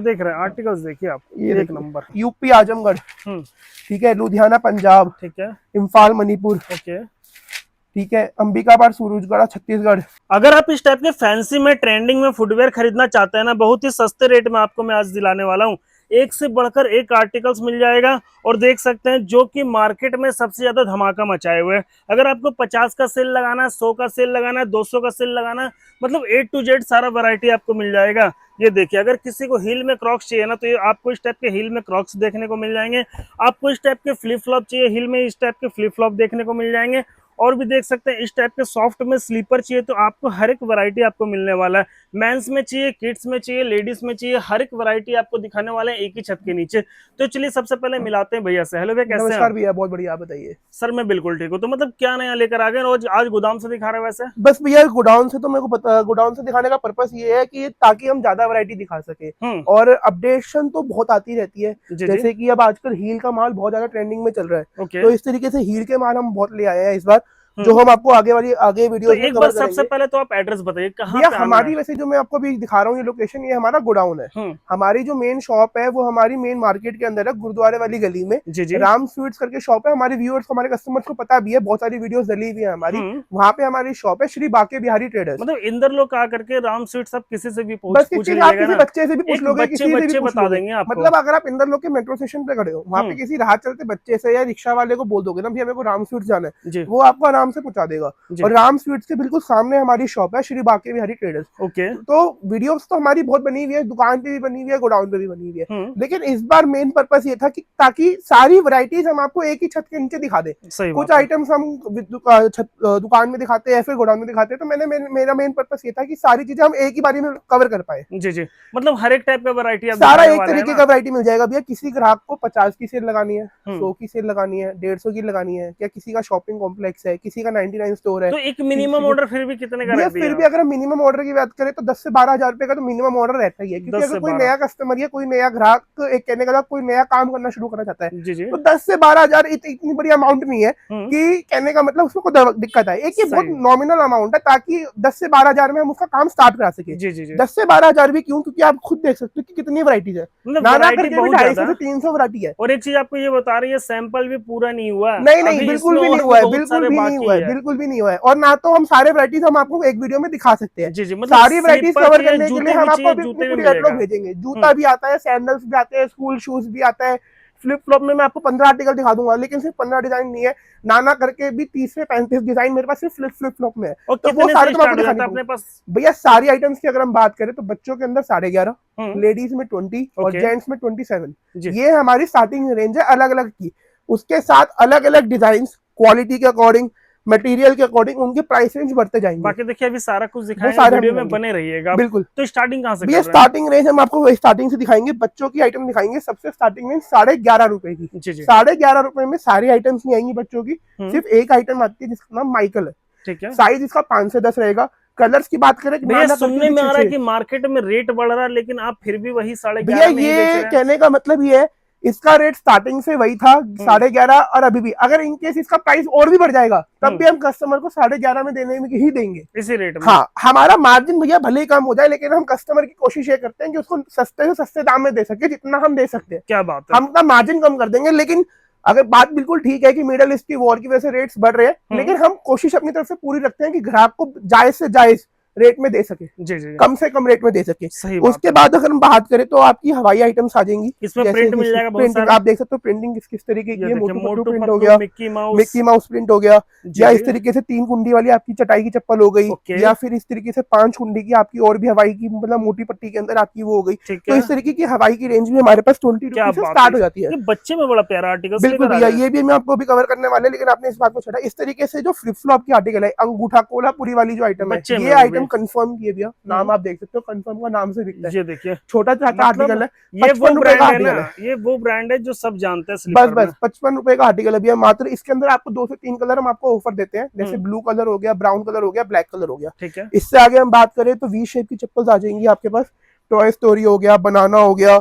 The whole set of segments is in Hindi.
देख रहे हैं आर्टिकल्स, देखिए आप, ये एक नंबर। यूपी आजमगढ़, ठीक है, लुधियाना पंजाब, ठीक है, इम्फाल मणिपुर, ओके, ठीक है, अंबिकापुर सूरजगढ़ छत्तीसगढ़। अगर आप इस टाइप के फैंसी में ट्रेंडिंग में फुटवेयर खरीदना चाहते हैं ना, बहुत ही सस्ते रेट में आपको मैं आज दिलाने वाला हूँ। एक से बढ़कर एक आर्टिकल्स मिल जाएगा, और देख सकते हैं जो कि मार्केट में सबसे ज्यादा धमाका मचाए हुए हैं। अगर आपको 50 का सेल लगाना है, 100 का सेल लगाना है, 200 का सेल लगाना है, मतलब A to Z सारा वैरायटी आपको मिल जाएगा। ये देखिए, अगर किसी को हील में क्रॉक्स चाहिए ना, तो ये आपको इस टाइप के हील में क्रॉक्स देखने को मिल जाएंगे। आपको इस टाइप के फ्लिप फ्लॉप चाहिए, हील में इस टाइप के फ्लिप फ्लॉप देखने को मिल जाएंगे। और भी देख सकते हैं इस टाइप के सॉफ्ट में स्लीपर चाहिए, तो आपको हर एक वैरायटी आपको मिलने वाला है। मेंस में चाहिए, किड्स में चाहिए, लेडीज में चाहिए, हर एक वैरायटी आपको दिखाने वाले हैं एक ही छत के नीचे। तो चलिए सबसे पहले मिलाते हैं भैया से। हेलो भैया, कैसे हैं? नमस्कार भैया, बहुत बढ़िया, आप बताइए। सर मैं बिल्कुल ठीक हूँ। तो मतलब क्या नया लेकर आ गए रोज, आज गोदाम से दिखा रहे हैं वैसे? बस भैया गोडाउन से तो मेरे को पता, गोडाउन से दिखाने का पर्पस ये है कि ताकि हम ज्यादा वैरायटी दिखा सके, और अपडेशन तो बहुत आती रहती है। जैसे कि अब आजकल हील का माल बहुत ज्यादा ट्रेंडिंग में चल रहा है, तो इस तरीके से हील के माल हम बहुत ले आए हैं इस बार, जो हम आपको आगे वीडियो तो एक बार सबसे पहले तो आप एड्रेस बताइए कहाँ पे हमारी। वैसे जो मैं आपको अभी दिखा रहा हूँ ये लोकेशन, ये हमारा गोडाउन है। हमारी जो मेन शॉप है वो हमारी मेन मार्केट के अंदर है, गुरुद्वारे वाली गली में। राम स्वीट्स करके शॉप है। हमारे व्यूअर्स, हमारे कस्टमर्स को पता भी है, बहुत सारी वीडियोस डली हुई है हमारी। वहाँ पे हमारी शॉप है, श्री बाके बिहारी ट्रेडर्स। मतलब इंदर लोग आ करके राम स्वीट्स आप किसी से भी बस किसी बच्चे से भी पूछ लोगे, किसी से भी बता देंगे आपको। मतलब अगर आप इंदर लोग के मेट्रो स्टेशन पे खड़े हो, वहाँ पे किसी राह चलते बच्चे से या रिक्शा वाले को बोल दोगे ना भैया मेरे को राम स्वीट्स जाना है, वो आपको आराम से पहुंचा देगा। और राम स्वीट्स के बिल्कुल सामने हमारी शॉप है, श्री बाके बिहारी ट्रेडर्स। ओके। तो वीडियोस तो हमारी बहुत बनी हुई है, दुकान पे भी बनी हुई है, गोडाउन पे भी बनी हुई है। लेकिन इस बार मेन पर्पस ये था कि ताकि सारी वैरायटीज हम आपको एक ही छत के नीचे दिखा दे। कुछ आइटम्स हम दुकान में दिखाते हैं या फिर गोडाउन में दिखाते हैं, तो मेरा मेन पर्पस ये था कि सारी चीजें हम एक ही बारी में कवर कर पाए। जी, मतलब हर एक टाइप का वैरायटी सारा एक तरीके का वैरायटी मिल जाएगा भैया। किसी ग्राहक को 50 की सेल लगानी है, 100 की सेल लगानी है, 150 की लगानी है, या किसी का शॉपिंग कॉम्प्लेक्स है, किसी का 99 स्टोर है, तो एक मिनिमम ऑर्डर फिर भी कितने का रहता है? फिर भी अगर मिनिमम ऑर्डर की बात करें तो 10 से 12 हजार रुपए का तो मिनिमम ऑर्डर रहता ही है। क्योंकि अगर कोई नया कस्टमर या कोई नया ग्राहक, एक कहने का कोई नया काम करना शुरू करना चाहता है, तो 10 से 12 हजार इतनी बड़ी अमाउंट नहीं है कि कहने का मतलब उसको कोई दिक्कत है। एक ये बहुत नॉमिनल अमाउंट है, ताकि 10 से 12 हजार में हम उसका काम स्टार्ट करा सके। 10 से 12 हजार भी क्यों? क्योंकि आप खुद देख सकते हो कि कितनी वैरायटी है, ना करके 250 से 300 वैरायटी है। और एक चीज आपको ये बता रही है, सैंपल भी पूरा नहीं हुआ। नहीं, बिल्कुल भी नहीं हुआ है, बिल्कुल भी नहीं हुआ है, बिल्कुल भी नहीं हुआ है। और ना तो हम सारे वैरायटीज हम आपको एक वीडियो में दिखा सकते हैं। मतलब सारी वैरायटीज कवर करने के लिए हम आपको पूरी कैटलॉग भेजेंगे। जूता भी आता है, सैंडल्स भी आते हैं, स्कूल शूज भी आता है, फ्लिप फ्लॉप में मैं आपको 15 आर्टिकल दिखा दूंगा, लेकिन सिर्फ 15 डिजाइन नहीं है, नाना करके भी 30 से 35 डिजाइन मेरे पास सिर्फ फ्लिप फ्लॉप में है। तो वो सारे तो आपको अपने पास भैया। सारी आइटम्स की अगर हम बात करें तो बच्चों के अंदर 11.5, लेडीज में 20 और जेंट्स में 27, ये हमारी स्टार्टिंग रेंज है अलग अलग की। उसके साथ अलग अलग डिजाइन, क्वालिटी के अकॉर्डिंग, मटेरियल के अकॉर्डिंग उनके प्राइस रेंज बढ़ते जाएंगे। बाकी देखिए अभी सारा कुछ दिखाएंगे, वीडियो में बने रहिएगा। बिल्कुल। तो स्टार्टिंग कहां से कर रहे हैं? स्टार्टिंग रेंज हम आपको स्टार्टिंग से दिखाएंगे, बच्चों की आइटम दिखाएंगे। सबसे स्टार्टिंग रेंज 11.5 रुपए की। 11.5 रुपए में सारी आइटम्स नहीं आएंगी बच्चों की, सिर्फ एक आइटम आती है जिसका नाम माइकल है। ठीक है। साइज इसका 5 से 10 रहेगा। कलर्स की बात करें, सुनने में आ रहा है कि मार्केट में रेट बढ़ रहा है, लेकिन आप फिर भी वही 11.5 में ये कहने का मतलब ये है, इसका रेट स्टार्टिंग से वही था 11.5, और अभी भी अगर इनकेस इसका प्राइस और भी बढ़ जाएगा तब भी हम कस्टमर को 11.5 में देने में ही देंगे, इसी रेट में। हाँ, हमारा मार्जिन भैया भले ही कम हो जाए, लेकिन हम कस्टमर की कोशिश ये करते हैं कि उसको सस्ते से सस्ते दाम में दे सके, जितना हम दे सकते हैं। क्या बात है। हम अपना मार्जिन कम कर देंगे, लेकिन अगर बात बिल्कुल ठीक है कि मिडल ईस्ट की वॉर की वजह से रेट्स बढ़ रहे हैं, लेकिन हम कोशिश अपनी तरफ से पूरी रखते हैं कि ग्राहक को जायज से जायज रेट में दे सके, कम से कम रेट में दे सके। उसके बाद अगर हम बात करें तो आपकी हवाई आइटम्स आ जाएंगी। इसमें प्रिंट मिल जाएगा बहुत सारा। आप देख सकते हो प्रिंटिंग किस तरीके की है। मोटू प्रिंट हो गया, मिक्की माउस प्रिंट हो गया, या इस तरीके से 3 कुंडी वाली आपकी चटाई की चप्पल हो गई, या फिर इस तरीके से 5 कुंडी की आपकी और भी हवाई की, मतलब मोटी पट्टी के अंदर आपकी वो हो गई। तो इस तरीके की हवाई की रेंज भी हमारे पास 20 रुपीज से स्टार्ट हो जाती है। बच्चे में बड़ा प्यारा आर्टिकल। बिल्कुल भैया, ये भी मैं आपको भी कवर करने वाले, लेकिन आपने इस बात को छोड़ा। इस तरीके से जो फ्लिप फ्लॉप की आर्टिकल है, अंगूठा कोल्हापुरी वाली जो आइटम है, ये आइटम कंफर्म की है। नाम आप देख सकते हो, कंफर्म का नाम से दिखता है। ये देखिए छोटा छोटा आर्टिकल है, ये वो ब्रांड है ना, ये वो ब्रांड है जो सब जानते हैं। बस 55 रुपए का आर्टिकल है भैया मात्र। इसके अंदर आपको 2 से 3 कलर हम आपको ऑफर देते हैं, जैसे ब्लू कलर हो गया, ब्राउन कलर हो गया, ब्लैक कलर हो गया। ठीक है। इससे आगे हम बात करें तो वी शेप की चप्पल आ जाएंगी आपके पास। टॉय स्टोरी हो गया, बनाना हो गया,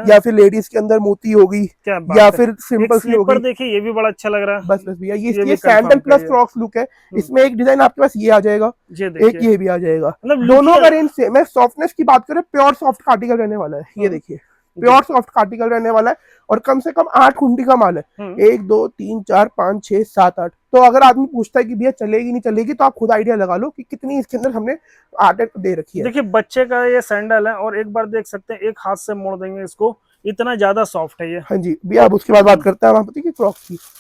या फिर लेडीज के अंदर मोती होगी, या फिर सिंपल सी होगी। देखिए ये भी बड़ा अच्छा लग रहा है। बस भैया, ये सैंडल प्लस फ्रॉक्स लुक है। इसमें एक डिजाइन आपके पास ये आ जाएगा, एक ये भी आ जाएगा। दोनों का रेंज सेम है। सॉफ्टनेस की बात करें, प्योर सॉफ्ट का आर्टिकल रहने वाला है। ये देखिए प्योर सॉफ्ट का आर्टिकल रहने वाला है और कम से कम 8 कुंडी का माल है। 1 2 3 4 5 6 7 8। तो अगर आदमी पूछता है कि भैया चलेगी नहीं चलेगी, तो आप खुद आइडिया लगा लो कि कितनी इसके अंदर हमने आर्ट दे रखी है। देखिए बच्चे का ये सैंडल है और एक बार देख सकते हैं, एक हाथ से मोड़ देंगे इसको, इतना ज्यादा सॉफ्ट है ये। हाँ जी भैया, अब उसके बाद बात करते हैं वहाँ पता है कि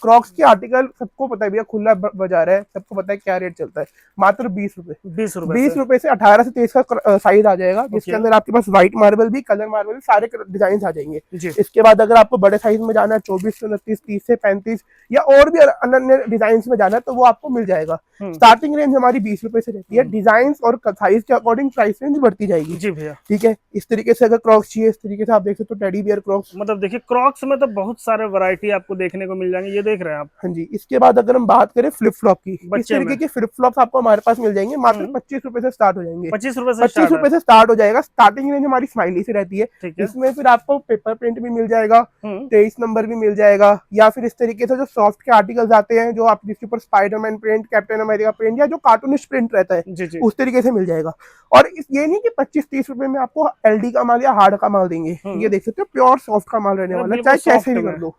क्रॉक्स की आर्टिकल सबको पता है भैया, खुला बाजार है, सबको पता है क्या रेट चलता है, मात्र 20 रुपए। 20 रुपए से 18 से 23 का साइज आ जाएगा, जिसके अंदर आपके पास व्हाइट मार्बल भी, कलर मार्बल भी, सारे डिजाइन आ जाएंगे। इसके बाद अगर आपको बड़े साइज में जाना है 24 से 29, 30 से 35 या और भी अन्य डिजाइन में जाना है, तो वो आपको मिल जाएगा। स्टार्टिंग रेंज हमारी 20 रुपए से रहती है, डिजाइन और साइज के अकॉर्डिंग प्राइस रेंज बढ़ती जाएगी। जी भैया, ठीक है। इस तरीके से अगर क्रॉक्स चाहिए, इस तरीके से आप देख सकते हो टेडी बियर क्रॉक्स। मतलब देखिए क्रॉक्स में तो बहुत सारे वैरायटी आपको देखने को मिल जाएंगे, ये देख रहे हैं आप। हाँ जी। इसके बाद अगर हम बात करें फ्लिप फ्लॉप की, इस तरीके के फ्लिप फ्लॉप आपको हमारे पास मिल जाएंगे, मात्र 25 रुपए से स्टार्ट हो जाएंगे। 25 रुपए से स्टार्ट हो जाएगा। स्टार्टिंग रेंज हमारी स्माइली से रहती है, इसमें फिर आपको पेपर प्रिंट भी मिल जाएगा, 23 नंबर भी मिल जाएगा, या फिर इस तरीके से जो सॉफ्ट के आर्टिकल्स आते हैं, जो आप जिसके ऊपर Spiderman print, captain America print या जो कार्टूनिस्ट प्रिंट रहता है, उस तरीके से मिल जाएगा। और ये नहीं कि 25-30 रुपए में आपको एलडी का माल या हार्ड का माल देंगे, ये देख सकते हो प्योर सॉफ्ट का माल रहने वाला है, चाहे कैसे भी कर लो।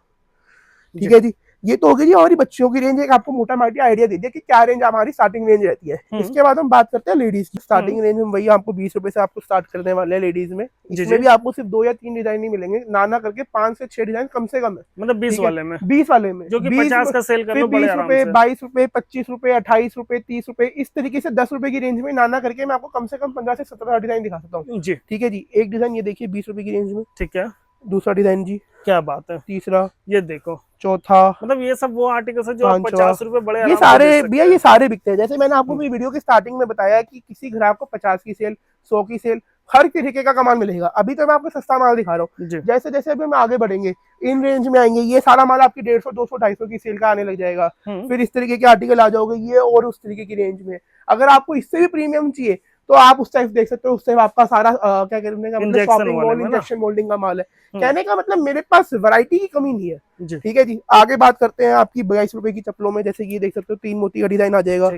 ठीक है जी, ये तो हो गई जी हमारी बच्चों की रेंज। एक आपको मोटा मोटी आइडिया दे दिया कि क्या रेंज हमारी स्टार्टिंग रेंज रहती है। इसके बाद हम बात करते हैं लेडीज की। स्टार्टिंग रेंज हम वही आपको 20 रुपए से आपको स्टार्ट करने वाले हैं लेडीज में। इसमें भी आपको सिर्फ 2 या 3 डिजाइन नहीं मिलेंगे, नाना करके 5 से 6 डिजाइन कम से कम है। मतलब 20 वाले में, 20 वाले में जो कि 50 का सेल कर लो, 20 रुपए, 22 रुपए, 25 रुपए, 28 रुपए, 30 रुपए, इस तरीके से 10 रुपए की रेंज में नाना करके मैं आपको कम से कम 15 से 17 डिजाइन दिखा सकता हूँ। ठीक है जी। एक डिजाइन ये देखिए 20 रुपए की रेंज में। ठीक है। दूसरा डिजाइन जी, क्या बात है। तीसरा ये देखो, चौथा। मतलब ये सब वो आर्टिकल्स है जो 50 रुपए बड़े, ये सारे भैया ये सारे बिकते हैं। जैसे मैंने आपको वीडियो के स्टार्टिंग में बताया कि किसी ग्राहक को 50 की सेल, 100 की सेल, हर तरीके का माल मिलेगा। अभी तो मैं आपको सस्ता माल दिखा रहा हूँ, जैसे जैसे अभी हम आगे बढ़ेंगे इन रेंज में आएंगे, ये सारा माल आपकी 150, 200, 250 की सेल का आने लग जाएगा। फिर इस तरीके के आर्टिकल आ जाओगे ये और उस तरीके की रेंज में। अगर आपको इससे भी प्रीमियम चाहिए तो आप उस टाइप देख सकते हो, उससे आपका सारा क्या कहते हैं इंजेक्शन मोल्डिंग का माल है। कहने का मतलब मेरे पास वैरायटी की कमी नहीं है। ठीक है जी। आगे बात करते हैं आपकी 22 रुपए की चप्पलों में। जैसे ये देख सकते हो 3 मोती का डिजाइन आ जाएगा,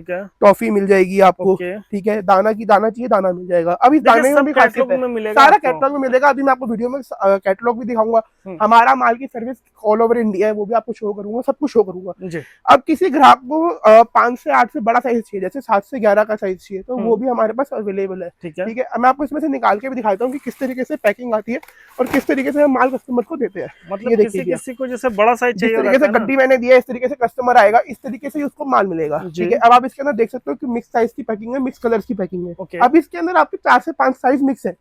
टॉफी मिल जाएगी आपको। ठीक है। दाना चाहिए दाना मिल जाएगा। अभी दाने में भी खासियत है, सारा कैटलॉग में मिलेगा। अभी मैं आपको वीडियो में कैटलॉग भी दिखाऊंगा। हमारा माल की सर्विस ऑल ओवर इंडिया है, वो भी आपको शो करूंगा, सब कुछ शो करूंगा। अब किसी ग्राहक को 5 से 8 से बड़ा साइज चाहिए, जैसे 7 से 11 का साइज चाहिए, तो वो भी हमारे पास अवेलेबल है। ठीक है। मैं आपको इसमें से निकाल के भी दिखाता हूँ कि किस तरीके से पैकिंग आती है और किस तरीके से हम माल कस्टमर को देते हैं। मतलब ये देखिए, किसी को जैसे बड़ा साइज चाहिए, तरीके से गड्डी मैंने दिया, इस तरीके से कस्टमर आएगा, इस तरीके से उसको माल मिलेगा। ठीक है। अब आप इसके अंदर देख सकते हो कि मिक्स साइज की पैकिंग है, मिक्स कलर्स की पैकिंग है। अब इसके अंदर आपके 4 से 5 साइज मिक्स है,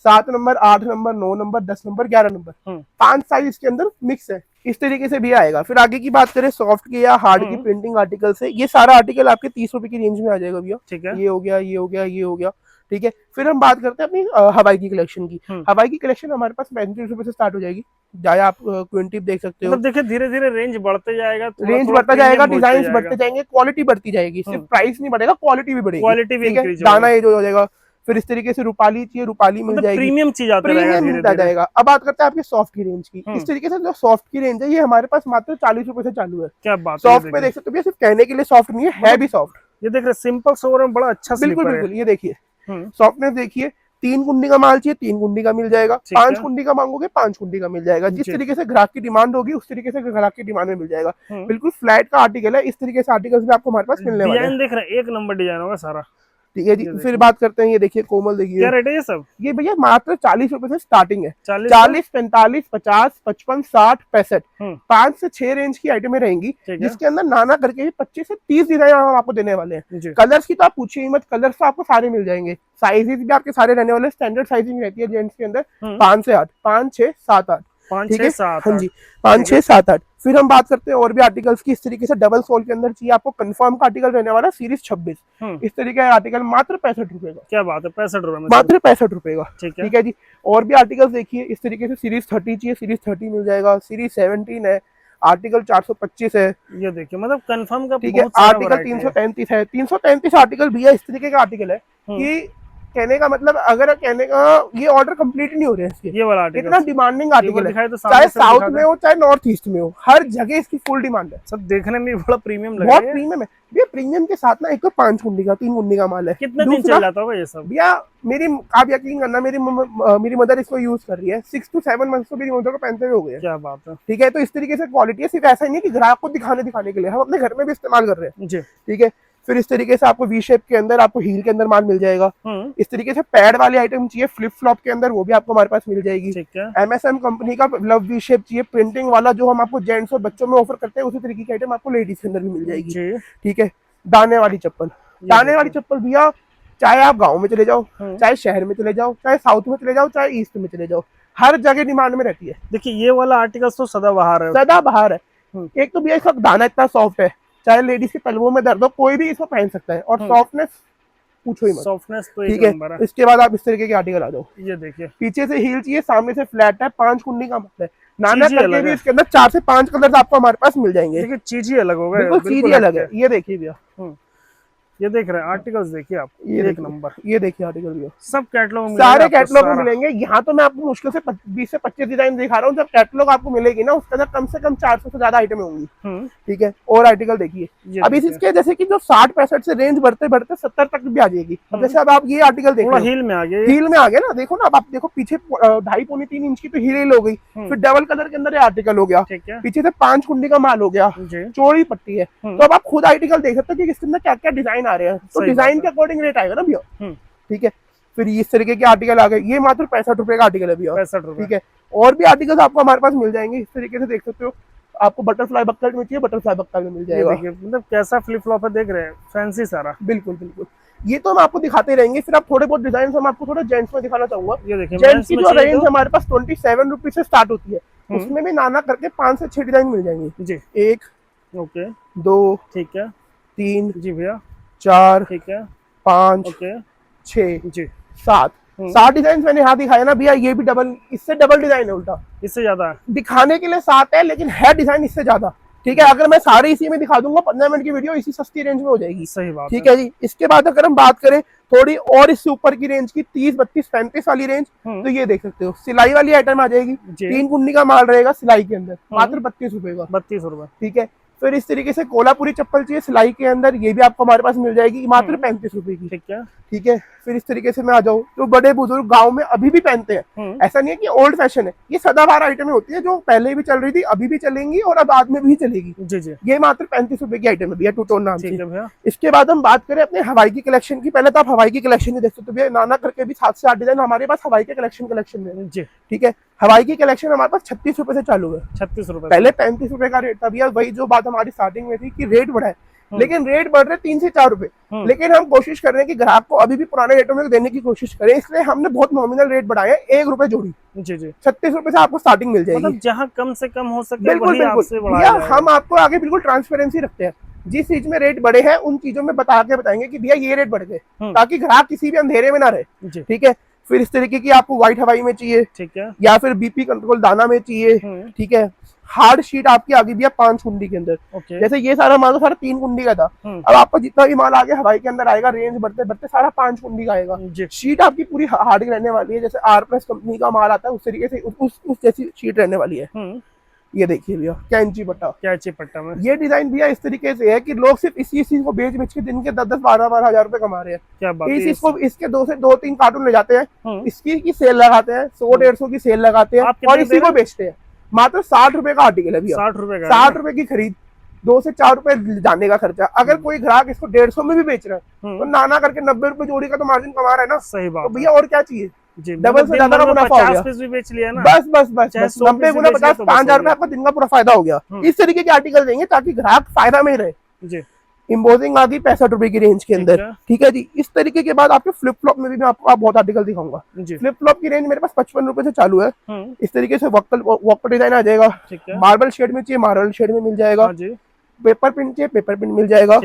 7 number, 8 number, 9 number, 10 number, 11 number, 5 size इसके अंदर मिक्स है। इस तरीके से भी आएगा। फिर आगे की बात करें सॉफ्ट की या हार्ड की प्रिंटिंग आर्टिकल से, ये सारा आर्टिकल आपके 30 रुपए की रेंज में आ जाएगा भैया। ठीक है। ये हो गया, ये हो गया, ये हो गया। ठीक है। फिर हम बात करते हैं अपनी हवाई की कलेक्शन की। हवाई की कलेक्शन हमारे पास 35 रुपए से स्टार्ट हो जाएगी। जाए आप क्विंटिप देख सकते हो। मतलब देखिए धीरे धीरे रेंज बढ़ते जाएगा, रेंज बढ़ता जाएगा, डिजाइन बढ़ते जाएंगे, क्वालिटी बढ़ती जाएगी। सिर्फ प्राइस नहीं बढ़ेगा, क्वालिटी भी बढ़ेगी, क्वालिटी भी इंक्रीज, दाना ये जो हो जाएगा। फिर इस तरीके से रूपाली चाहिए, रूपाली मिल जाएगी, प्रीमियम चीज प्रीमियम मिलता जाएगा। अब बात करते हैं आपके सॉफ्ट की रेंज की। इस तरीके से जो सॉफ्ट की रेंज है, ये हमारे पास मात्र 40 रुपए से चालू है। क्या बात, सॉफ्ट पे देख सकते हो, सिर्फ कहने के लिए सॉफ्ट नहीं है भी सॉफ्ट। ये देख रहे सिंपल सोवर में बड़ा अच्छा, बिल्कुल बिल्कुल। ये देखिए सॉफ्टनेस देखिए, 3 कुंडी का माल चाहिए 3 कुंडी का मिल जाएगा, 5 कुंडी का मांगोगे 5 कुंडी का मिल जाएगा। जिस तरीके से ग्राहक की डिमांड होगी उस तरीके से ग्राहक की डिमांड में मिल जाएगा। बिल्कुल फ्लैट का आर्टिकल है। इस तरीके से आर्टिकल्स भी आपको हमारे पास मिलने वाले हैं। देख रहे हैं, 1 नंबर डिजाइन होगा सारा। ठीक है जी। फिर बात करते हैं, ये देखिए कोमल, देखिए क्या रेट है ये सब। ये भैया मात्र 40 रुपए से स्टार्टिंग है। 40, 45, 50, 55, 60, 65, 5 से 6 रेंज की आइटमें रहेंगी, जिसके अंदर नाना करके 25 से 30 डिजाइन हम आपको देने वाले हैं। कलर्स की तो आप पूछिए मत, कलर्स तो आपको सारे मिल जाएंगे। साइजेस भी आपके सारे रहने वाले, स्टैंडर्ड साइजिंग रहती है जेंट्स के अंदर 5 से 8, 5, 6, 7, 8। ठीक है। हाँ जी, 5, 6, 7, 8। फिर हम बात करते हैं और भी आर्टिकल्स की। इस तरीके से डबल सोल के अंदर चाहिए आपको, कंफर्म का आर्टिकल रहने वाला सीरीज 26। इस तरीके का आर्टिकल मात्र 65 रुपए का। क्या बात है, 65 रुपए में, मात्र 65 रुपए का। ठीक है जी। और भी आर्टिकल्स देखिए, इस तरीके से सीरीज 30 चाहिए, सीरीज 30 मिल जाएगा, सीरीज 17 है, आर्टिकल 425 है। ये देखिए मतलब कंफर्म का। ठीक है। आर्टिकल 333 है, 333 आर्टिकल भी है। इस तरीके का आर्टिकल है कि कहने का मतलब अगर कहने का ये ऑर्डर कंप्लीट नहीं हो रहे हैं इसके, ये वाला आर्टिकल इतना डिमांडिंग आर्टिकल है, तो चाहे साउथ में हो चाहे नॉर्थ ईस्ट में हो, हर जगह इसकी फुल डिमांड है। सब देखने में बड़ा प्रीमियम लग बहुत रहा है। प्रीमियम है भैया। प्रीमियम के साथ ना एक तो 5 कुंडी का 3 कुंडी का माल है। कितने दिन चल जाता होगा ये सब भैया? आप यकीन करना, मेरी मदर इसको यूज कर रही है, 6 to 7 मंथ्स तो मेरी मदर को पहनते हुए हो गए। क्या बात है। ठीक है, तो इस तरीके से क्वालिटी है। सिर्फ ऐसा ही नहीं कि ग्राहक को दिखाने के लिए, हम अपने घर में भी इस्तेमाल कर रहे हैं जी। ठीक है। फिर इस तरीके से आपको वी शेप के अंदर, आपको हील के अंदर माल मिल जाएगा। इस तरीके से पैड वाली आइटम चाहिए फ्लिप फ्लॉप के अंदर, वो भी आपको हमारे पास मिल जाएगी। ठीक है। एमएसएम कंपनी का लव वी शेप चाहिए प्रिंटिंग वाला, जो हम आपको जेंट्स और बच्चों में ऑफर करते हैं, उसी तरीके की आइटम आपको लेडीज के अंदर भी मिल जाएगी। ठीक है। दाने वाली चप्पल, दाने वाली चप्पल भैया, चाहे आप गाँव में चले जाओ, चाहे शहर में चले जाओ, चाहे साउथ में चले जाओ, चाहे ईस्ट में चले जाओ, हर जगह डिमांड में रहती है। देखिए ये वाला आर्टिकल तो सदाबहार है, सदाबहार है। एक तो भैया इसका दाना इतना सॉफ्ट है, चाहे लेडीज के तलवों में दर्द हो कोई भी इसको पहन सकता है, और सॉफ्टनेस पूछो ही मत। सॉफ्टनेस तो ठीक एक नंबर है। इसके बाद आप इस तरीके के आर्टिकल आ जाओ। ये देखिए, पीछे से हील चाहिए, सामने से फ्लैट है, 5 कुंडी का मतलब है, नाना चीज़ ही करके अलग भी है। इसके अंदर 4 से 5 कलर आपको हमारे पास मिल जाएंगे। देखिए चीज ही अलग होगा, बिल्कुल चीज ही अलग है। ये देखिए भैया, ये देख रहे हैं आर्टिकल्स, देखिए आप, ये एक नंबर। ये देखिए आर्टिकल भैया, सब कैटलॉग में सारे कैटलॉग में मिलेंगे। यहाँ तो मैं आपको मुश्किल से 20 से 25 डिजाइन दिखा रहा हूँ, जब कैटलॉग आपको मिलेगी ना उसके अंदर कम से कम 400 से ज्यादा आइटम होंगी। ठीक है। और आर्टिकल देखिए, अब इसके जैसे कि जो 60-65 से रेंज बढ़ते बढ़ते 70 तक भी आ जाएगी। अब जैसे अब आप ये आर्टिकल देखो, हील में आ गया, हील में आ गया ना, देखो ना, अब आप देखो पीछे 2.5-3 इंच की तो हील हो गई, फिर डबल कलर के अंदर आर्टिकल हो गया, पीछे से 5 कुंडी का माल हो गया, चौड़ी पट्टी है। तो अब आप खुद आर्टिकल देख सकते हो कि इसके अंदर क्या क्या डिजाइन आ रहे हैं, तो डिजाइन के अकॉर्डिंग रेट आएगा ना भैया। ठीक है। फिर इस तरीके के आर्टिकल आ गए, ये मात्र 65 रुपए का आर्टिकल है भैया, 65 रुपए। ठीक है। और भी आर्टिकल्स आपको हमारे पास मिल जाएंगे, इस तरीके से देख सकते हो। आपको बटरफ्लाई बक्कल में चाहिए, बटरफ्लाई बक्कल में मिल जाएगा। मतलब कैसा फ्लिप फ्लॉप है, देख रहे हैं, फैंसी सारा। बिल्कुल बिल्कुल, ये तो हम आपको दिखाते रहेंगे। फिर आप थोड़े बहुत डिजाइन हम आपको थोड़ा जेंट्स में दिखाना चाहूंगा। ये देखिए, जेंट्स की जो रेंज हमारे पास 27 रुपीज से स्टार्ट होती है, उसमें भी नाना करके 5 से 6 डिजाइन मिल जाएंगे जी। 1, ओके, 2, ठीक है, 3 जी भैया, 4, ठीक है, 5, ओके, 6 जी, 7 डिजाइन मैंने यहाँ दिखाया ना भैया। ये भी डबल, इससे डबल डिजाइन है, उल्टा इससे ज्यादा दिखाने के लिए 7 है, लेकिन है डिजाइन इससे ज्यादा। ठीक है। अगर मैं सारे इसी में दिखा दूंगा 15 मिनट की वीडियो इसी सस्ती रेंज में हो जाएगी। सही बात ठीक है जी। इसके बाद अगर हम बात करें थोड़ी और इससे ऊपर की रेंज की, 30, 32, 35 वाली रेंज, तो ये देख सकते हो सिलाई वाली आइटम आ जाएगी। 3 कुंडी का माल रहेगा सिलाई के अंदर, मात्र 32 रुपए का। 32 रुपए। ठीक है। फिर इस तरीके से कोल्हापुरी चप्पल चाहिए सिलाई के अंदर, ये भी आपको हमारे पास मिल जाएगी, मात्र 35 रुपए की। ठीक है। ठीक है। फिर इस तरीके से मैं आ जाऊँ तो बड़े बुजुर्ग गांव में अभी भी पहनते हैं, ऐसा नहीं है कि ओल्ड फैशन है, ये सदाबहार आइटमें होती है जो पहले भी चल रही थी, अभी भी चलेंगी और अब बाद में भी चलेगी जी जी। ये मात्र 35 रुपए की आइटम है भैया, टू टोन नाम ठीक है भैया। इसके बाद हम बात करें अपने हवाई की कलेक्शन की। पहले तो आप हवाई की कलेक्शन ही देख सकते हो भैया, नाना करके भी 7 से 8 डिजाइन हमारे पास हवाई के कलेक्शन में जी। ठीक है। हवाई की कलेक्शन हमारे पास 36 रुपए से चालू है। 36 रुपए। पहले 35 रुपए का रेट था भैया, वही जो बात हमारी स्टार्टिंग में थी कि रेट बढ़ा है, लेकिन रेट बढ़ रहे 3 से 4 रुपए। लेकिन हम कोशिश कर रहे हैं कि ग्राहक को अभी भी पुराने रेटों में देने की कोशिश करें, इसलिए हमने बहुत नॉमिनल रेट बढ़ाए हैं, 1 रुपए जोड़ी जी जी। 36 रुपए से आपको स्टार्टिंग मिल जाएगी। मतलब जहाँ कम से कम हो सके बिल्कुल वही आपसे बिल्कुल भैया, हम आपको आगे बिल्कुल ट्रांसपेरेंसी रखते हैं। जिस चीज में रेट बढ़े हैं उन चीजों में बता के बताएंगे कि भैया ये रेट बढ़ गए, ताकि ग्राहक किसी भी अंधेरे में ना रहे। ठीक है। फिर इस तरीके की आपको व्हाइट हवाई में चाहिए, ठीक है, या फिर बीपी कंट्रोल दाना में चाहिए। ठीक है। हार्ड शीट आपकी आ गई भैया 5 कुंडी के अंदर। जैसे ये सारा माल तो सारा 3 कुंडी का था, अब आपको जितना भी माल आगे हवाई के अंदर आएगा, रेंज बढ़ते बढ़ते सारा 5 कुंडी का आएगा। शीट आपकी पूरी हार्ड रहने वाली है, जैसे R+ कंपनी का माल आता है उस तरीके से उस जैसी शीट रहने वाली है। ये देखिए भैया, कैंची पट्टा में ये डिजाइन भैया इस तरीके से है कि लोग सिर्फ इसी चीज को बेच के दिन के 10-10, 12-12 हजार रुपए कमा रहे हैं। क्या बात है। इस चीज को इसके 2 से 2-3 कार्टून ले जाते हैं, इसकी की सेल लगाते हैं, 100-150 की सेल लगाते हैं और इसी को बेचते हैं। मात्र 60 रुपए का आर्टिकल है भैया, 60 रुपए की खरीद, 2 से 4 रुपए जाने का खर्चा। अगर कोई ग्राहक इसको 150 में भी बेच रहा है तो नाना करके 90 रुपए जोड़ी का तो मार्जिन कमा रहा है ना। सही बात। तो भैया और क्या चाहिए, डबल से ज्यादा का मुनाफा हो गया। भी बेच लिया ना। बस 90 गुना 50, 5,000 रुपए आपका दिन का पूरा फायदा हो गया। इस तरीके के आर्टिकल देंगे ताकि ग्राहक फायदा में ही रहे। इम्पोजिंग आ गई 65 रुपए की रेंज के अंदर। ठीक है जी। इस तरीके के बाद आपके फ्लिप फ्लॉप में भी मैं आपको बहुत आर्टिकल दिखाऊंगा। फ्लिप फ्लॉप की रेंज मेरे पास 55 रुपए से चालू है। इस तरीके से वॉकर डिजाइन आ जाएगा, मार्बल शेड में चाहिए मार्बल शेड में मिल जाएगा, पेपर प्रिंट चाहिए पेपर प्रिंट मिल जाएगा,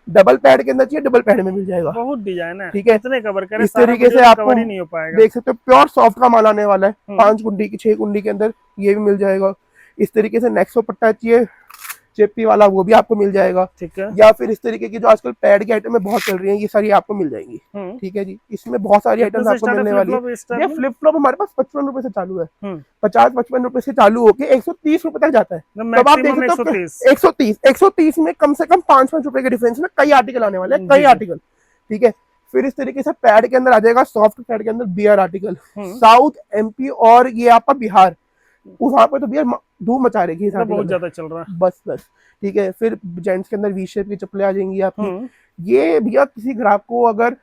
डबल पैड के अंदर चाहिए डबल पैड में मिल जाएगा। बहुत डिजाइन है। ठीक है। इतने कवर करें, इस तरीके से आपको नहीं हो पाएगा। देख सकते हो प्योर सॉफ्ट का माल आने वाला है, 5 कुंडी की 6 कुंडी के अंदर ये भी मिल जाएगा। इस तरीके से नेक्सो पट्टा चाहिए, चेपी वाला वो भी आपको मिल जाएगा। ठीक है। या फिर इस तरीके की जो आजकल पैड की आइटम बहुत चल रही है, ये सारी आपको मिल जाएंगी। ठीक है जी, इसमें बहुत सारी आइटम्स आपको मिलने वाली है। ये फ्लिप फ्लॉप हमारे पास 55 रुपए से चालू है, 50-55 रुपए से चालू होके 130 रुपए तक जाता है। तब आप देख सकते हो 130 में कम से कम 5-5 रुपए के डिफरेंस में कई आर्टिकल आने वाले हैं, कई आर्टिकल। ठीक है, फिर इस तरीके से पैड के अंदर आ जाएगा, सॉफ्ट पैड के अंदर बियर आर्टिकल। साउथ एमपी और ये आपका बिहार, वहां पे तो बियर धूम मचा रही है, बहुत ज्यादा चल रहा है। बस। ठीक है, फिर जेंट्स के अंदर वी शेप की चप्पलें आ जाएंगी आपकी। ये भैया किसी ग्राहक को अगर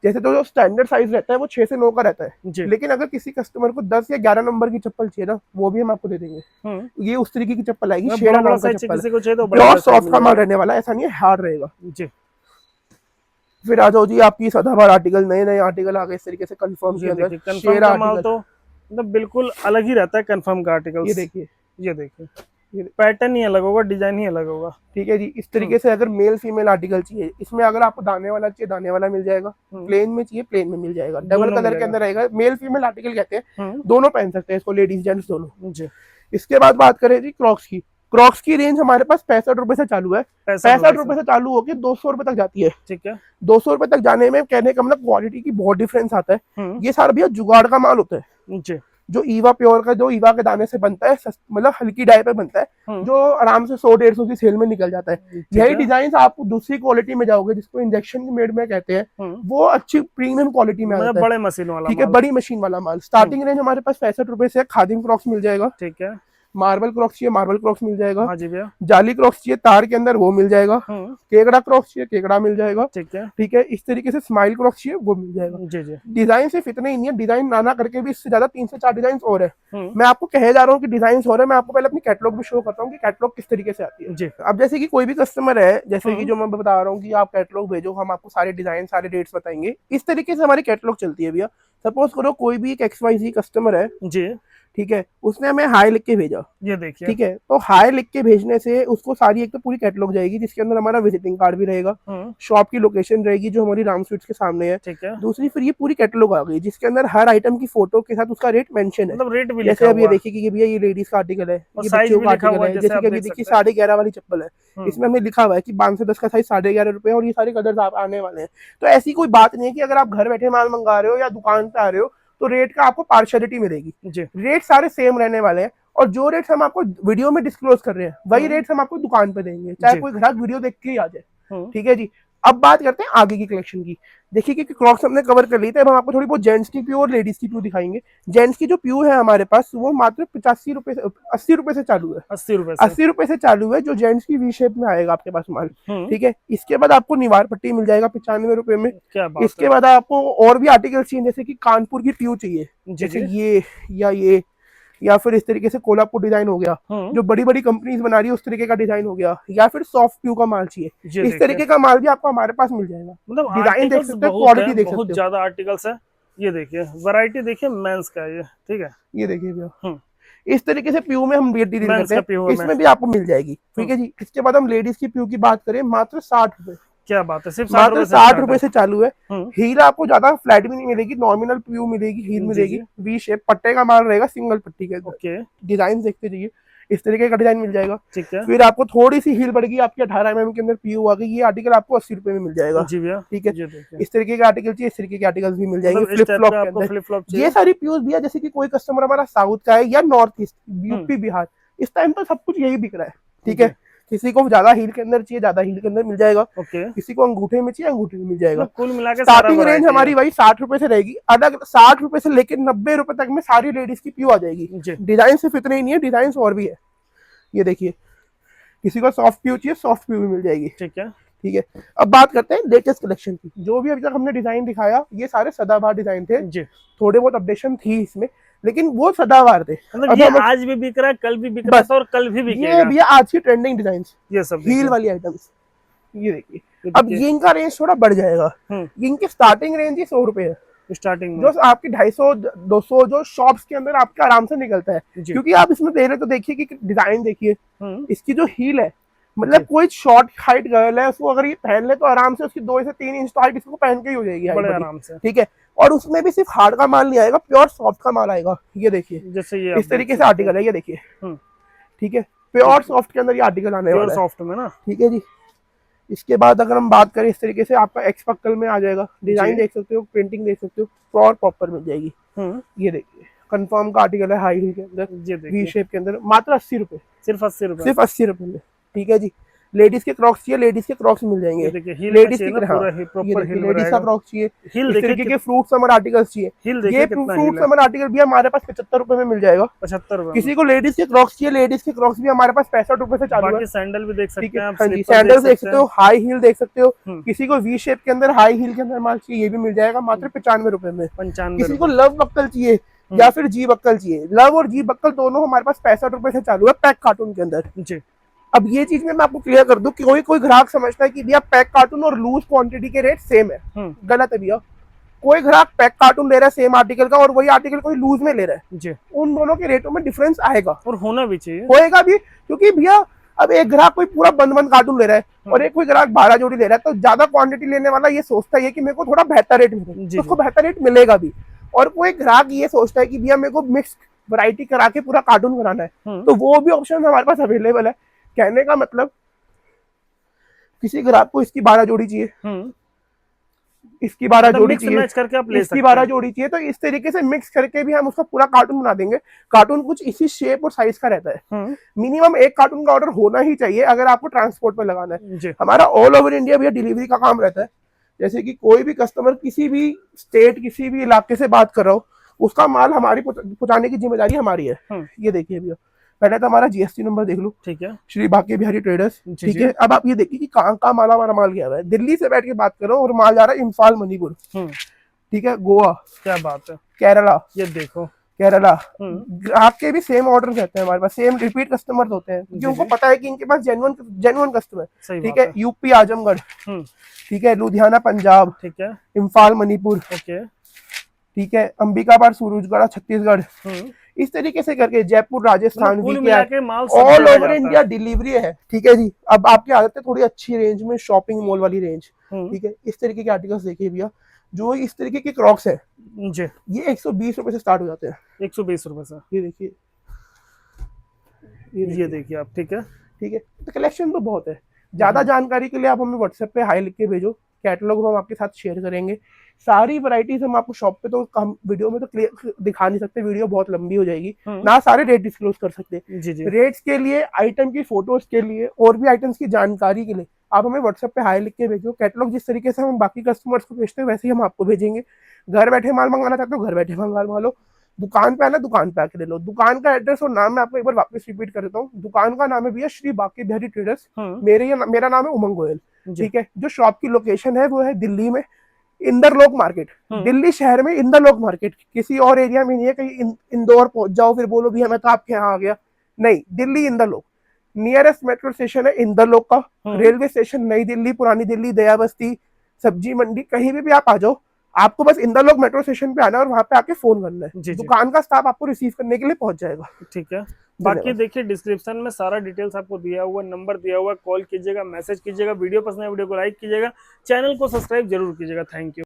जैसे तो जो स्टैंडर्ड साइज रहता है वो 6 से 9 का रहता है, लेकिन अगर किसी कस्टमर को 10 या 11 नंबर की चप्पल चाहिए ना, वो भी हम आपको दे देंगे। ये उस तरीके की चप्पल आएगी, शेरा नाम का चप्पल, प्योर सॉफ्ट का माल रहने वाला है, ऐसा नहीं है हार्ड रहेगा जी। फिर आ जाओ जी आपकी सदाबहार आर्टिकल, नए आर्टिकल आ गए इस तरीके से कंफर्म के अंदर। शेरा आर्टिकल तो मतलब बिल्कुल अलग ही रहता है कंफर्म का आर्टिकल। ये देखिए पैटर्न ही अलग होगा, डिजाइन ही अलग होगा। ठीक है जी, इस तरीके से अगर मेल फीमेल आर्टिकल चाहिए, इसमें अगर आपको दाने वाला चाहिए दाने वाला मिल जाएगा, प्लेन में चाहिए प्लेन में मिल जाएगा, डबल कलर के अंदर रहेगा। मेल फीमेल आर्टिकल कहते हैं, दोनों पहन सकते हैं इसको, लेडीज जेंट्स दोनों जी। इसके बाद बात करें जी क्रॉक्स की। क्रॉक्स की रेंज हमारे पास 65 रुपए से चालू है, 65 रुपए से चालू होकर 200 रुपए तक जाती है। ठीक है, 200 रुपए तक जाने में कहने का मतलब क्वालिटी की बहुत डिफरेंस आता है। ये सारा भैया जुगाड़ का माल होता है जी। जो ईवा प्योर का, जो ईवा के दाने से बनता है, मतलब हल्की डाई पे बनता है, जो आराम से 100-150 की सेल में निकल जाता है। यही डिजाइन आप दूसरी क्वालिटी में जाओगे, जिसको इंजेक्शन मेड में कहते हैं, वो अच्छी प्रीमियम क्वालिटी में आता है, बड़े मशीन वाला। ठीक है, बड़ी मशीन वाला माल। स्टार्टिंग रेंज हमारे पास 65 रुपए से खादिम क्रॉक्स मिल जाएगा। ठीक है, मार्बल क्रॉक्स चाहिए मार्बल क्रॉक्स मिल जाएगा। हाँ जी भैया। जाली क्रॉक्स चाहिए तार के अंदर, वो मिल जाएगा। केकड़ा क्रॉक्स चाहिए केकड़ा मिल जाएगा। ठीक है, इस तरीके से स्माइल क्रॉक्स चाहिए वो मिल जाएगा जी। डिजाइन सिर्फ इतने ही नहीं है, डिजाइन नाना करके भी इससे ज्यादा 3 से 4 डिजाइन और है। मैं आपको कहे जा रहा हूँ कि डिजाइन और है। मैं आपको पहले अपनी कैटलॉग भी शो करता हूँ कि कैटलॉग किस तरीके से आती है जी। अब जैसे कि कोई भी कस्टमर है, जैसे कि जो मैं बता रहा हूँ कि आप कैटलॉग भेजो, हम आपको सारे डिजाइन सारे रेट्स बताएंगे। इस तरीके से हमारी कैटलॉग चलती है भैया। सपोज करो कोई भी एक XYZ कस्टमर है जी, ठीक है, उसने हमें हाई लिख के भेजा, ये देखिए, ठीक है, तो हाई लिख के भेजने से उसको सारी एक तो पूरी कैटलॉग जाएगी, जिसके अंदर हमारा विजिटिंग कार्ड भी रहेगा, शॉप की लोकेशन रहेगी जो हमारी राम स्वीट्स के सामने है, ठीक है। दूसरी फिर ये पूरी कैटलॉग आ गई, जिसके अंदर हर आइटम की फोटो के साथ उसका रेट मेंशन है, मतलब रेट भी। जैसे अब ये देखिए कि भैया ये लेडीज का आर्टिकल है, ये बच्चों का आर्टिकल है। जैसे कि अभी देखिए 11.5 वाली चप्पल है, इसमें हमें लिखा हुआ है कि 5 से 10 का साइज 11.5 रुपए, और ये सारे कलर्स आप आने वाले हैं। तो ऐसी कोई बात नहीं है कि अगर आप घर बैठे माल मंगा रहे हो या दुकान पे आ रहे हो तो रेट का आपको पार्शियलिटी मिलेगी। रेट सारे सेम रहने वाले हैं, और जो रेट हम आपको वीडियो में डिस्क्लोज कर रहे हैं वही रेट हम आपको दुकान पे देंगे, चाहे कोई ग्राहक वीडियो देख के ही आ जाए। ठीक है जी। अब बात करते हैं आगे की कलेक्शन की। देखिए कि क्रॉक्स हमने कवर कर ली थी, अब हम आपको थोड़ी बहुत जेंट्स की प्यू और लेडीज की प्यू दिखाएंगे। जेंट्स की जो प्यू है हमारे पास वो मात्र 85 रुपए से 80 रुपए से चालू है। 80 रुपए से चालू है जो जेंट्स की वी शेप में आएगा आपके पास माल। ठीक है, इसके बाद आपको निवार पट्टी मिल जाएगा 95 रुपए में। इसके बाद आपको और भी आर्टिकल चाहिए, जैसे कि कानपुर की प्यू चाहिए, जैसे ये या फिर इस तरीके से कोल्हापुर डिजाइन हो गया, जो बड़ी बड़ी कंपनीज बना रही है उस तरीके का डिजाइन हो गया, या फिर सॉफ्ट प्यू का माल चाहिए, इस तरीके का माल भी आपको हमारे पास मिल जाएगा। मतलब डिजाइन देख सकते हो, क्वालिटी देख सकते हो, बहुत ज्यादा आर्टिकल्स है। ये देखिए वैरायटी देखिए मेंस का, ये ठीक है, ये देखिए भैया इस तरीके से प्यू में हम डील करते हैं, इसमें भी आपको मिल जाएगी। ठीक है जी। इसके बाद हम लेडीज की प्यू की बात करें, मात्र 60 रुपए। क्या बात है, सिर्फ मात्र 60 रुपए से चालू है। हील आपको ज्यादा फ्लैट भी नहीं मिलेगी, नॉमिनल प्यू मिलेगी, हील मिलेगी, वी शेप पट्टे का माल रहेगा, सिंगल पट्टी के अंदर। डिजाइन देखते जाइए, इस तरीके का डिजाइन मिल जाएगा। ठीक है, फिर आपको थोड़ी सी हील बढ़ गई, आपकी 18 mm के अंदर प्यू आ गई, ये आर्टिकल आपको 80 रुपए में मिल जाएगा। ठीक है, इस तरीके के आर्टिकल चाहिए, इस तरीके के आर्टिकल भी मिल जाएंगे फ्लिप फ्लॉप के अंदर। ये सारी प्यूज भी है, जैसे कि कोई कस्टमर हमारा साउथ का है या नॉर्थ ईस्ट, यूपी बिहार, इस टाइम तो सब कुछ यही बिक रहा है। ठीक है, किसी को ज्यादा हील के अंदर चाहिए, ज्यादा हील के अंदर मिल जाएगा। किसी को अंगूठे में चाहिए, अंगूठे में मिल जाएगा। कुल मिलाकर स्टार्टिंग रेंज हमारी वही 60 रुपए से रहेगी। अलग 60 रुपए से लेकर 90 रुपए तक में सारी लेडीज की प्यू आ जाएगी। डिजाइन सिर्फ इतने ही नहीं है, डिजाइन और भी है। ये देखिए, किसी को सॉफ्ट प्यू चाहिए, सॉफ्ट प्यू भी मिल जाएगी। ठीक है, ठीक है। अब बात करते हैं लेटेस्ट कलेक्शन की। जो भी अभी तक हमने डिजाइन दिखाया ये सारे सदाबहार डिजाइन थे, थोड़े बहुत अपडेशन थी इसमें, लेकिन वो सदाबहार थे। मतलब ये आज भी बिक रहा है, कल भी बिक रहा है और कल भी बिकेगा। ये भी आज की ट्रेंडिंग डिजाइन, ये सब हील वाली आइटम्स। ये देखिए, अब ये इनका रेंज थोड़ा बढ़ जाएगा। इनकी स्टार्टिंग रेंज ही 100 रुपए है स्टार्टिंग, जो आपकी 250-200 जो शॉप्स के अंदर आपका आराम से निकलता है। क्योंकि आप इसमें पहले तो देखिए कि डिजाइन देखिए, इसकी जो हील है, मतलब कोई शॉर्ट हाइट गर्ल है उसको अगर ये पहन ले तो आराम से उसकी 2 से 3 इंच हाइट इसको पहन के ही हो जाएगी बड़े आराम से। ठीक है, और उसमें भी सिर्फ हार्ड का माल नहीं आएगा, प्योर सॉफ्ट का माल आएगा। ये देखिए, जैसे ये इस तरीके से आर्टिकल है, ये देखिए। ठीक है, प्योर सॉफ्ट के अंदर ये आर्टिकल आने प्योर वाला है, सॉफ्ट में ना। ठीक है जी। इसके बाद अगर हम बात करें इस तरीके से आपका एक्स पक्कल में आ जाएगा, डिजाइन देख सकते हो, प्रिंटिंग देख सकते हो, प्रॉपर मिल जाएगी। ये देखिए कंफर्म का आर्टिकल है, हाई हील के अंदर, ये वी देखिए शेप के अंदर, मात्र 80 रुपए, सिर्फ 80 रुपए, सिर्फ 80 रुपए में, ठीक है जी। लेडीज के क्रॉक्स चाहिए, लेडीज के क्रॉक्स मिल ये जाएंगे, देखिए हिल में लेडीज चाहिए की ना, हाँ, पूरा ये प्रॉपर देखिए हिल में लेडीज का रहेगा। क्रॉक्स चाहिए, हिल इस देखिए तरीके के फ्रूट समर आर्टिकल्स चाहिए, हिल ये देखिए कितना फ्रूट हिल है, समर आर्टिकल भी हमारे पास 75 रुपए में मिल जाएगा। 75 रुपए किसी में। को लेडीज के क्रॉक्स चाहिए, लेडीज के क्रॉक्स भी हमारे पास 65 रुपए से चालू है। बाकी सैंडल भी देख ठीक सकते है, हैं आप, हाँ जी, स्लीपर सैंडल्स देख सकते सकते हो, हैं। हाई हील देख सकते हो। हम्म। किसी को वी शेप के अंदर हाई हील के अंदर माल चाहिए, ये भी मिल जाएगा मात्र 95 रुपए में। 95 किसी को रुपए। लव बक्कल चाहिए या फिर जी बक्कल चाहिए, लव और जी बक्कल दोनों हमारे पास 65 रुपए से चालू है पैक कार्टून के अंदर जी। अब ये चीज में मैं आपको क्लियर कर दूं कि कोई ग्राहक समझता है कि भैया पैक कार्टून और लूज क्वांटिटी के रेट सेम है, गलत है भैया। कोई ग्राहक पैक कार्टून ले रहा है सेम आर्टिकल का और वही आर्टिकल कोई लूज में ले रहा है जी, उन दोनों के रेटों में डिफरेंस आएगा और होना भी चाहिए, होएगा भी, क्योंकि भैया अब एक ग्राहक कोई पूरा बंद कार्टून ले रहा है और एक कोई ग्राहक 12 जोड़ी ले रहा है, तो ज्यादा क्वांटिटी लेने वाला ये सोचता है कि मेरे को थोड़ा बेहतर रेट मिले, तो उसको बेहतर रेट मिलेगा भी। और कोई ग्राहक ये सोचता है कि भैया मेरे को मिक्स वैरायटी करा के पूरा कार्टून बनाना है, तो वो भी ऑप्शन हमारे पास अवेलेबल है। कहने का मतलब किसी ग्राहक को इसकी 12 जोड़ी चाहिए, इसकी 12 जोड़ी चाहिए, मैच करके आप ले इसकी 12 जोड़ी चाहिए, तो इस तरीके से मिक्स करके भी हम उसका पूरा कार्टून बना देंगे। कार्टून कुछ इसी शेप और साइज का रहता है, मिनिमम एक कार्टून का ऑर्डर होना ही चाहिए अगर आपको ट्रांसपोर्ट पे लगाना है। हमारा ऑल ओवर इंडिया भैया डिलीवरी का काम रहता है, जैसे कि कोई भी कस्टमर किसी भी स्टेट किसी भी इलाके से बात कर रहा हो, उसका माल हमारी पहुंचाने की जिम्मेदारी हमारी है। ये देखिए भैया, पहले तो हमारा जीएसटी नंबर देख लो, ठीक है, श्री बाकी बिहारी ट्रेडर्स, ठीक है। अब आप ये देखिए कि कहाँ कहाँ माल हमारा माल गया हुआ है, दिल्ली से बैठ के बात कर रहा हूँ और माल जा रहा है इम्फाल, मणिपुर, ठीक है, गोवा, क्या बात है, केरला, ये देखो केरला। ग्राहक के भी सेम ऑर्डर रहते हैं हमारे पास, सेम रिपीट कस्टमर होते हैं क्योंकि उनको पता है कि इनके पास जेन्युइन कस्टमर, ठीक है। यूपी आजमगढ़, ठीक है, लुधियाना पंजाब, ठीक है, इम्फाल मणिपुर, ठीक है, अंबिकापुर सूरजगढ़ छत्तीसगढ़, इस तरीके से करके Jaipur Rajasthan, all over India delivery है, ठीक है जी। अब आपकी आदत है थोड़ी अच्छी रेंज में शॉपिंग मॉल वाली रेंज, ठीक है, इस तरीके के आर्टिकल्स देखिए भैया, जो इस तरीके के क्रॉक्स है जी, ये 120 रुपए से स्टार्ट हो जाते हैं, 120 रुपए से। ये देखिए, ये देखिए आप, ठीक है, ठीक है। तो कलेक्शन तो बहुत है, ज्यादा जानकारी के लिए आप हमें व्हाट्सएप पे हाई लिख के भेजो, कैटलॉग हम आपके साथ शेयर करेंगे। सारी वैरायटीज हम आपको शॉप पे, तो हम वीडियो में तो क्लियर दिखा नहीं सकते, वीडियो बहुत लंबी हो जाएगी, ना सारे रेट डिस्क्लोज कर सकते। रेट्स के लिए, आइटम की फोटोज के लिए और भी आइटम्स की जानकारी के लिए आप हमें व्हाट्सएप पे हाई लिख के भेजो। कैटलॉग जिस तरीके से हम बाकी कस्टमर्स को भेजते हैं वैसे ही हम आपको भेजेंगे। घर बैठे माल मंगाना चाहते हो घर बैठे मंगा लो, दुकान पे आना दुकान पे आके ले लो। दुकान का एड्रेस और नाम मैं आपको एक बार वापस रिपीट कर देता हूँ। दुकान का नाम है भैया श्री बाकी बिहारी ट्रेडर्स, मेरा नाम है उमंग गोयल, ठीक है। जो शॉप की लोकेशन है वो है दिल्ली में इंदरलोक मार्केट, दिल्ली शहर में इंदरलोक मार्केट, किसी और एरिया में नहीं है। कहीं इंदौर पहुंच जाओ फिर बोलो भैया मैं तो आपके यहाँ आ गया, नहीं, Delhi Inderlok. Nearest metro station है इंदरलोक का, रेलवे स्टेशन नई दिल्ली, पुरानी दिल्ली, दया बस्ती, सब्जी मंडी, कहीं भी आप आ जाओ, आपको बस इंदरलोक मेट्रो स्टेशन पे आना है और वहां पे आके फोन करना है, दुकान का स्टाफ आपको रिसीव करने के लिए पहुंच जाएगा, ठीक है। बाकी देखिए डिस्क्रिप्शन में सारा डिटेल्स आपको दिया हुआ, नंबर दिया हुआ, कॉल कीजिएगा, मैसेज कीजिएगा, वीडियो पसंद है वीडियो को लाइक कीजिएगा, चैनल को सब्सक्राइब जरूर कीजिएगा। Thank you.